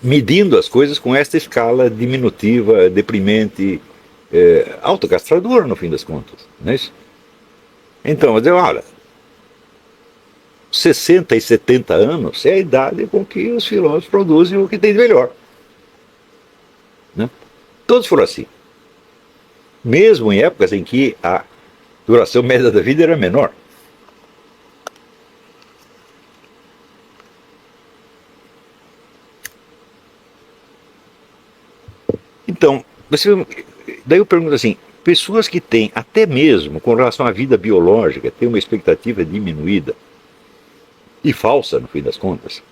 medindo as coisas com esta escala diminutiva, deprimente, autocastradora, no fim das contas. Não é isso? Então, eu digo, olha, 60 e 70 anos é a idade com que os filósofos produzem o que tem de melhor. Né? Todos foram assim. Mesmo em épocas em que a duração média da vida era menor. Então, daí eu pergunto assim, pessoas que têm, até mesmo com relação à vida biológica, têm uma expectativa diminuída e falsa, no fim das contas,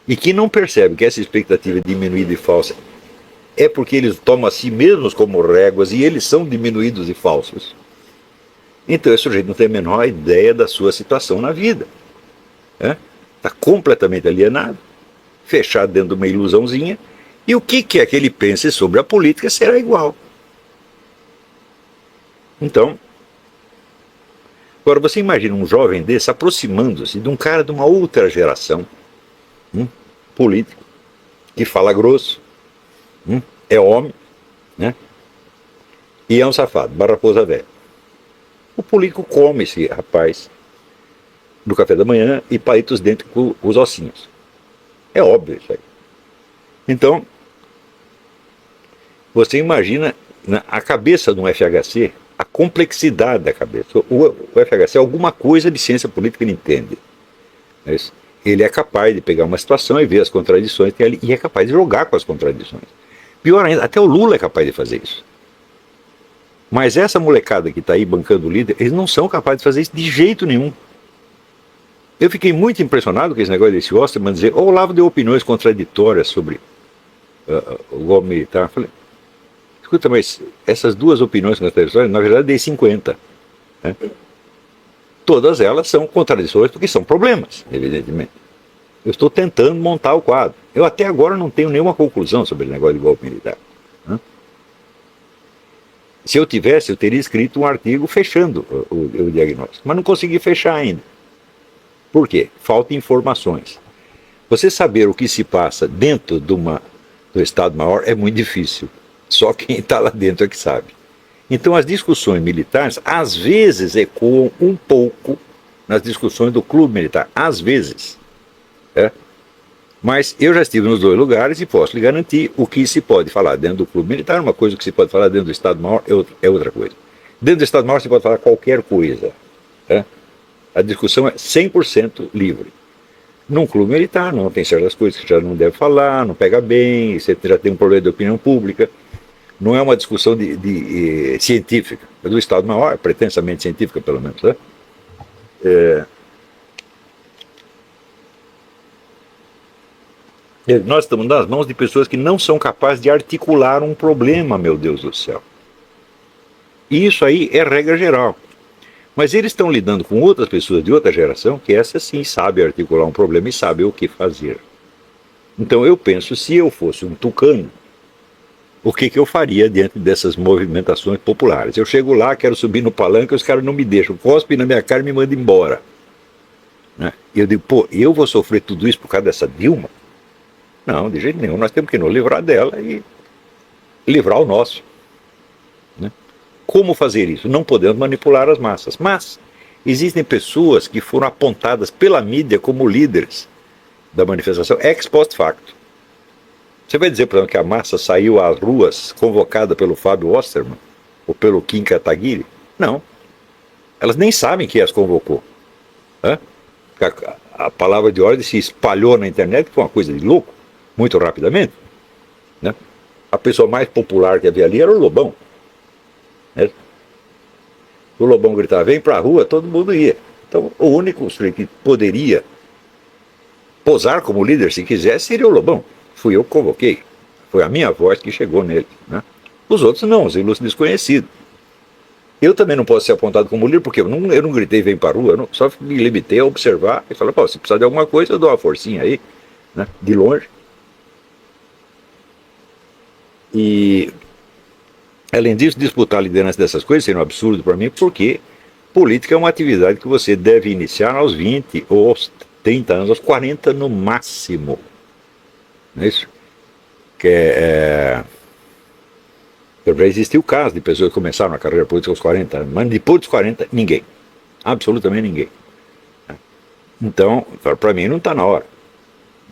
e que não percebem que essa expectativa diminuída e falsa é porque eles tomam a si mesmos como réguas e eles são diminuídos e falsos. Então esse sujeito não tem a menor ideia da sua situação na vida. Está completamente alienado, fechado dentro de uma ilusãozinha, e o que quer que ele pense sobre a política será igual. Então, agora você imagina um jovem desse aproximando-se de um cara de uma outra geração, político, que fala grosso, é homem, né? E é um safado, barraposa velha. O político come esse rapaz no café da manhã e palita os dentes com os ossinhos. É óbvio isso aí. Então, você imagina a cabeça de um FHC, a complexidade da cabeça. O FHC é alguma coisa de ciência política que ele entende. Ele é capaz de pegar uma situação e ver as contradições que tem ali, e é capaz de jogar com as contradições. Pior ainda, até o Lula é capaz de fazer isso. Mas essa molecada que está aí bancando o líder, eles não são capazes de fazer isso de jeito nenhum. Eu fiquei muito impressionado com esse negócio desse Osterman dizer, o Olavo deu opiniões contraditórias sobre o golpe militar. Eu falei, escuta, mas essas duas opiniões contraditórias, na verdade, dei 50. Né? Todas elas são contradições porque são problemas, evidentemente. Eu estou tentando montar o quadro. Eu até agora não tenho nenhuma conclusão sobre o negócio de golpe militar. Né? Se eu tivesse, eu teria escrito um artigo fechando o diagnóstico, mas não consegui fechar ainda. Por quê? Falta informações. Você saber o que se passa dentro do Estado-Maior é muito difícil. Só quem está lá dentro é que sabe. Então as discussões militares, às vezes, ecoam um pouco nas discussões do clube militar. Às vezes. Mas eu já estive nos dois lugares e posso lhe garantir o que se pode falar dentro do clube militar, uma coisa que se pode falar dentro do Estado-Maior é outra coisa. Dentro do Estado-Maior se pode falar qualquer coisa. A discussão é 100% livre. Num clube militar não, tem certas coisas que já não deve falar, não pega bem, você já tem um problema de opinião pública. Não é uma discussão científica. É do Estado-Maior, é pretensamente científica pelo menos. Nós estamos nas mãos de pessoas que não são capazes de articular um problema, meu Deus do céu. E isso aí é regra geral. Mas eles estão lidando com outras pessoas de outra geração que essa sim sabe articular um problema e sabe o que fazer. Então eu penso, se eu fosse um tucano, o que eu faria diante dessas movimentações populares? Eu chego lá, quero subir no palanque, os caras não me deixam, cospem na minha cara e me mandam embora. E eu digo, eu vou sofrer tudo isso por causa dessa Dilma? Não, de jeito nenhum, nós temos que nos livrar dela e livrar o nosso. Como fazer isso? Não podemos manipular as massas. Mas existem pessoas que foram apontadas pela mídia como líderes da manifestação ex post facto. Você vai dizer, por exemplo, que a massa saiu às ruas convocada pelo Fábio Osterman ou pelo Kim Kataguiri? Não. Elas nem sabem quem as convocou. A palavra de ordem se espalhou na internet, que foi uma coisa de louco, muito rapidamente. A pessoa mais popular que havia ali era o Lobão. O Lobão gritava, vem pra rua, todo mundo ia. Então o único que poderia posar como líder se quisesse seria o Lobão. Fui eu que convoquei. Foi a minha voz que chegou nele. Os outros não, os ilustres desconhecidos. Eu também não posso ser apontado como líder, porque eu não gritei vem pra rua, só me limitei a observar e falar, se precisar de alguma coisa, eu dou uma forcinha aí, de longe. E além disso, disputar a liderança dessas coisas seria um absurdo para mim, porque política é uma atividade que você deve iniciar aos 20 ou aos 30 anos, aos 40 no máximo. Não é isso? Já existiu o caso de pessoas que começaram a carreira política aos 40 anos, mas depois dos 40, ninguém. Absolutamente ninguém. Então, para mim não está na hora.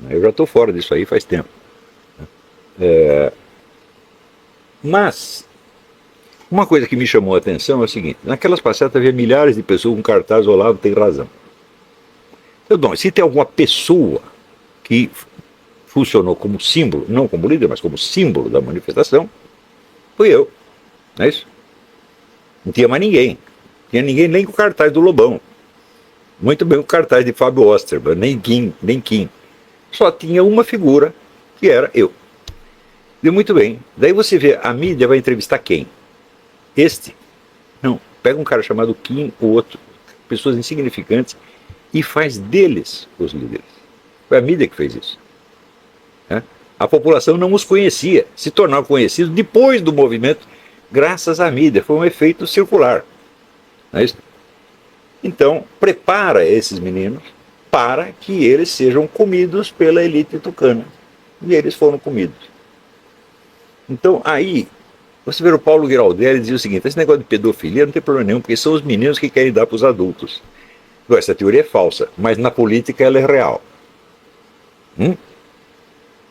Eu já estou fora disso aí faz tempo. Mas, uma coisa que me chamou a atenção é o seguinte: naquelas passeatas havia milhares de pessoas com cartaz ao lado, tem razão. Então, se tem alguma pessoa que funcionou como símbolo, não como líder, mas como símbolo da manifestação, fui eu. Não é isso? Não tinha mais ninguém. Não tinha ninguém nem com o cartaz do Lobão. Muito bem o cartaz de Fábio Osterman, nem Kim. Só tinha uma figura, que era eu. Deu muito bem. Daí você vê, a mídia vai entrevistar quem? Este? Não. Pega um cara chamado Kim, o outro, pessoas insignificantes, e faz deles os líderes. Foi a mídia que fez isso. A população não os conhecia, se tornaram conhecidos depois do movimento, graças à mídia. Foi um efeito circular. Não é isso? Então, prepara esses meninos para que eles sejam comidos pela elite tucana. E eles foram comidos. Então, aí, você vê o Paulo Giraldelli dizer o seguinte: esse negócio de pedofilia não tem problema nenhum, porque são os meninos que querem dar para os adultos. Essa teoria é falsa, mas na política ela é real.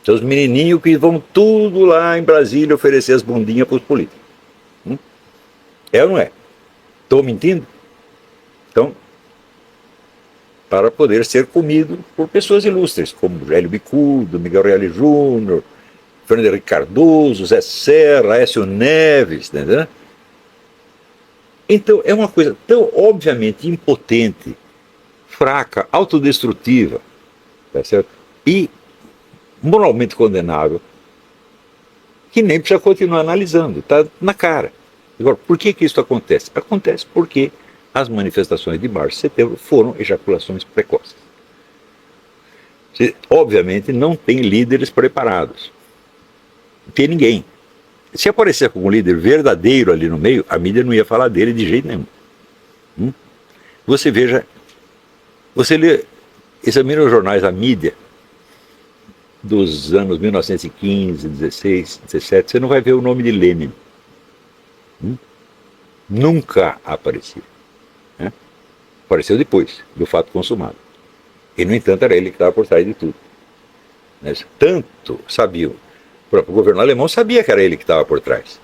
São os menininhos que vão tudo lá em Brasília oferecer as bundinhas para os políticos. É ou não é? Estou mentindo? Então, para poder ser comido por pessoas ilustres, como Hélio Bicudo, Miguel Reale Júnior, Fernando Henrique Cardoso, Zé Serra, Aécio Neves, entendeu? Então, é uma coisa tão obviamente impotente, fraca, autodestrutiva, tá certo? E moralmente condenável, que nem precisa continuar analisando, está na cara. Agora, por que isso acontece? Acontece porque as manifestações de março e setembro foram ejaculações precoces. Você, obviamente, não tem líderes preparados. Não tem ninguém. Se aparecer com um líder verdadeiro ali no meio, a mídia não ia falar dele de jeito nenhum. Você veja, você lê, examina os jornais, a mídia, dos anos 1915, 16, 17, você não vai ver o nome de Lenin. Nunca apareceu. Apareceu depois do fato consumado. E, no entanto, era ele que estava por trás de tudo. Tanto sabiam. O próprio governo alemão sabia que era ele que estava por trás.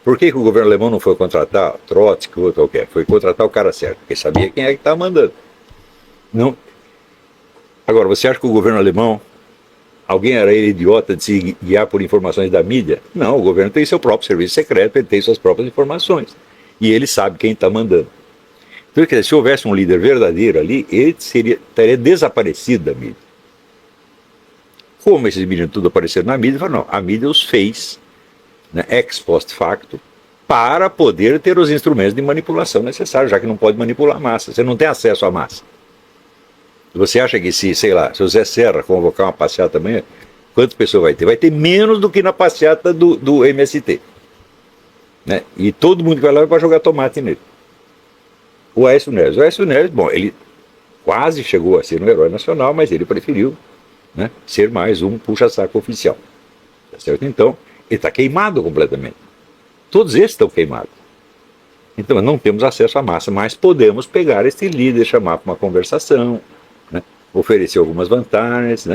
Por que o governo alemão não foi contratar Trotsky ou qualquer? Foi contratar o cara certo, porque sabia quem é que estava mandando. Não. Agora, você acha que o governo alemão, alguém era ele idiota de se guiar por informações da mídia? Não, o governo tem seu próprio serviço secreto, ele tem suas próprias informações. E ele sabe quem está mandando. Então, quer dizer, se houvesse um líder verdadeiro ali, ele estaria desaparecido da mídia. Como esses meninos tudo apareceram na mídia, não, a mídia os fez, ex post facto, para poder ter os instrumentos de manipulação necessários, já que não pode manipular a massa, você não tem acesso à massa. Você acha que se o Zé Serra convocar uma passeata amanhã, quantas pessoas vai ter? Vai ter menos do que na passeata do MST. E todo mundo que vai lá vai jogar tomate nele. O Aécio Neves, bom, ele quase chegou a ser um herói nacional, mas ele preferiu ser mais um puxa-saco oficial. Tá certo? Então, ele está queimado completamente. Todos esses estão queimados. Então, não temos acesso à massa, mas podemos pegar esse líder, chamar para uma conversação, oferecer algumas vantagens,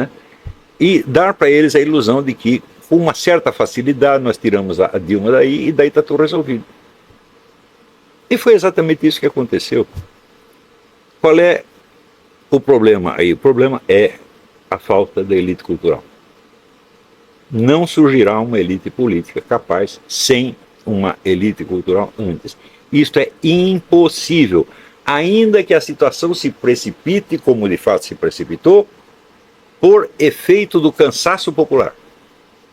e dar para eles a ilusão de que, com uma certa facilidade, nós tiramos a Dilma daí e daí está tudo resolvido. E foi exatamente isso que aconteceu. Qual é o problema aí? O problema é a falta da elite cultural. Não surgirá uma elite política capaz sem uma elite cultural antes. Isto é impossível, ainda que a situação se precipite, como de fato se precipitou, por efeito do cansaço popular.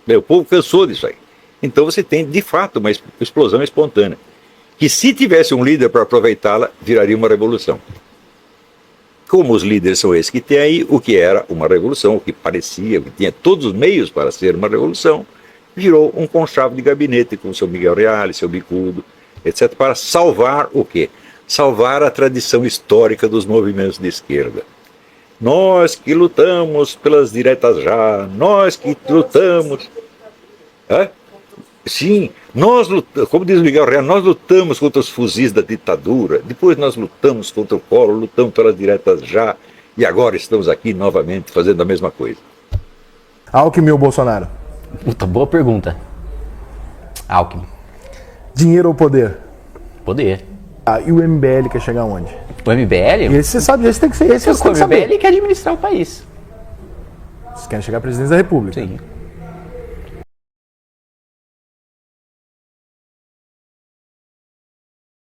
O povo cansou disso aí. Então você tem, de fato, uma explosão espontânea, que se tivesse um líder para aproveitá-la, viraria uma revolução. Como os líderes são esses que tem aí, o que era uma revolução, o que parecia, o que tinha todos os meios para ser uma revolução, virou um conchavo de gabinete com seu Miguel Reale, seu Bicudo, etc., para salvar o quê? Salvar a tradição histórica dos movimentos de esquerda. Nós que lutamos pelas diretas já, nós que lutamos. Sim, nós lutamos, como diz o Miguel Real, nós lutamos contra os fuzis da ditadura, depois nós lutamos contra o Collor, lutamos pelas diretas já, e agora estamos aqui novamente fazendo a mesma coisa. Alckmin ou Bolsonaro? Puta, boa pergunta. Alckmin. Dinheiro ou poder? Poder. E o MBL quer chegar aonde? O MBL? E esse você sabe, esse tem que ser, esse você tem que O saber. MBL quer administrar o país. Vocês querem chegar à presidência da República? Sim.